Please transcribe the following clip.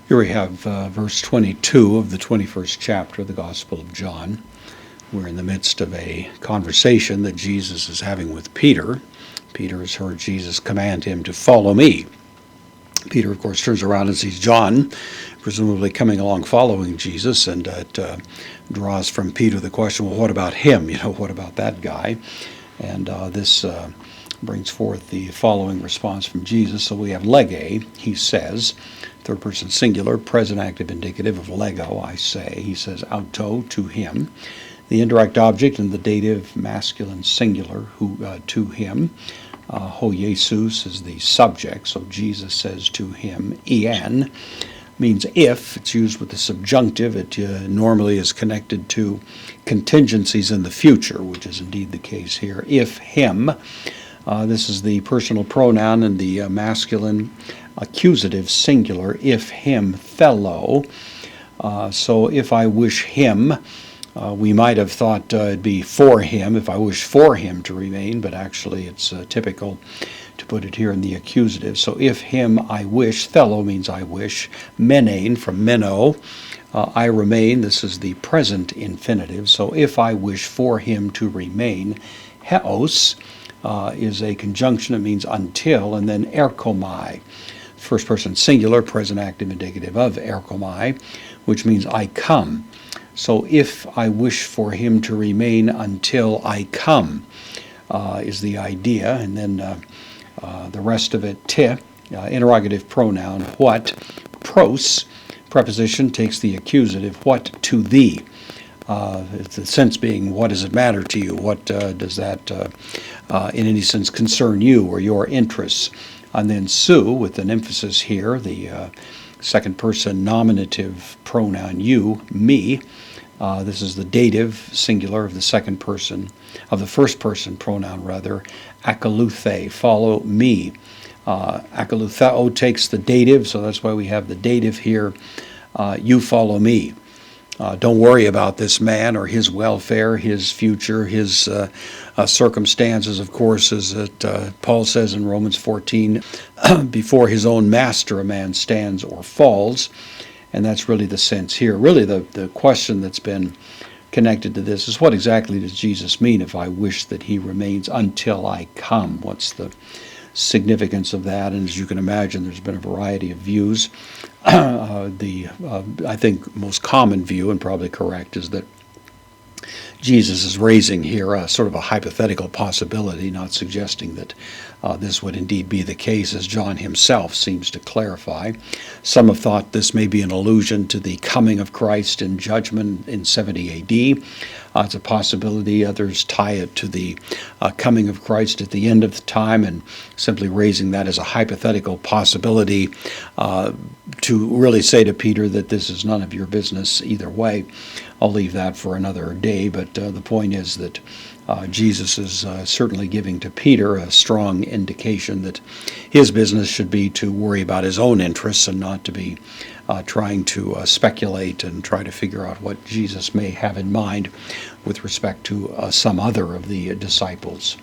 Here we have verse 22 of the 21st chapter of the Gospel of John. We're in the midst of a conversation that Jesus is having with Peter. Peter has heard Jesus command him to follow me. Peter, of course, turns around and sees John, presumably coming along following Jesus, and it draws from Peter the question, well, what about him? What about that guy? And this brings forth the following response from Jesus. So we have lege, he says, third person singular, present active indicative of lego, I say. He says auto, to him. The indirect object and the dative masculine singular, who to him. Ho Jesus is the subject, so Jesus says to him. Ian means if. It's used with the subjunctive. It normally is connected to contingencies in the future, which is indeed the case here. If him. This is the personal pronoun and the masculine accusative singular. If him, thelo. So if I wish him, we might have thought it'd be for him, if I wish for him to remain, but actually it's typical to put it here in the accusative. So if him I wish, thelo means I wish, menein from meno, I remain, this is the present infinitive. So if I wish for him to remain, heos is a conjunction, it means until, and then erkomai, first person singular, present active indicative of erkomai, which means I come. So if I wish for him to remain until I come is the idea. And then the rest of it, te, interrogative pronoun, what, pros, preposition takes the accusative, what to thee. The sense being, what does it matter to you? What does that in any sense concern you or your interests? And then su, with an emphasis here, the second person nominative pronoun you, me. This is the dative singular of the second person, of the first person pronoun rather, akaluthe, follow me. Akalutheo takes the dative, so that's why we have the dative here, you follow me. Don't worry about this man or his welfare, his future, his circumstances, of course, as Paul says in Romans 14, before his own master a man stands or falls. And that's really the sense here. Really the question that's been connected to this is, what exactly does Jesus mean if I wish that he remains until I come? What's the significance of that? And as you can imagine, there's been a variety of views. I think most common view, and probably correct, is that Jesus is raising here a sort of a hypothetical possibility, not suggesting that this would indeed be the case, as John himself seems to clarify. Some have thought this may be an allusion to the coming of Christ in judgment in 70 A.D. It's a possibility. Others tie it to the coming of Christ at the end of the time, and simply raising that as a hypothetical possibility to really say to Peter that this is none of your business either way. I'll leave that for another day, but the point is that Jesus is certainly giving to Peter a strong indication that his business should be to worry about his own interests and not to be trying to speculate and try to figure out what Jesus may have in mind with respect to some other of the disciples.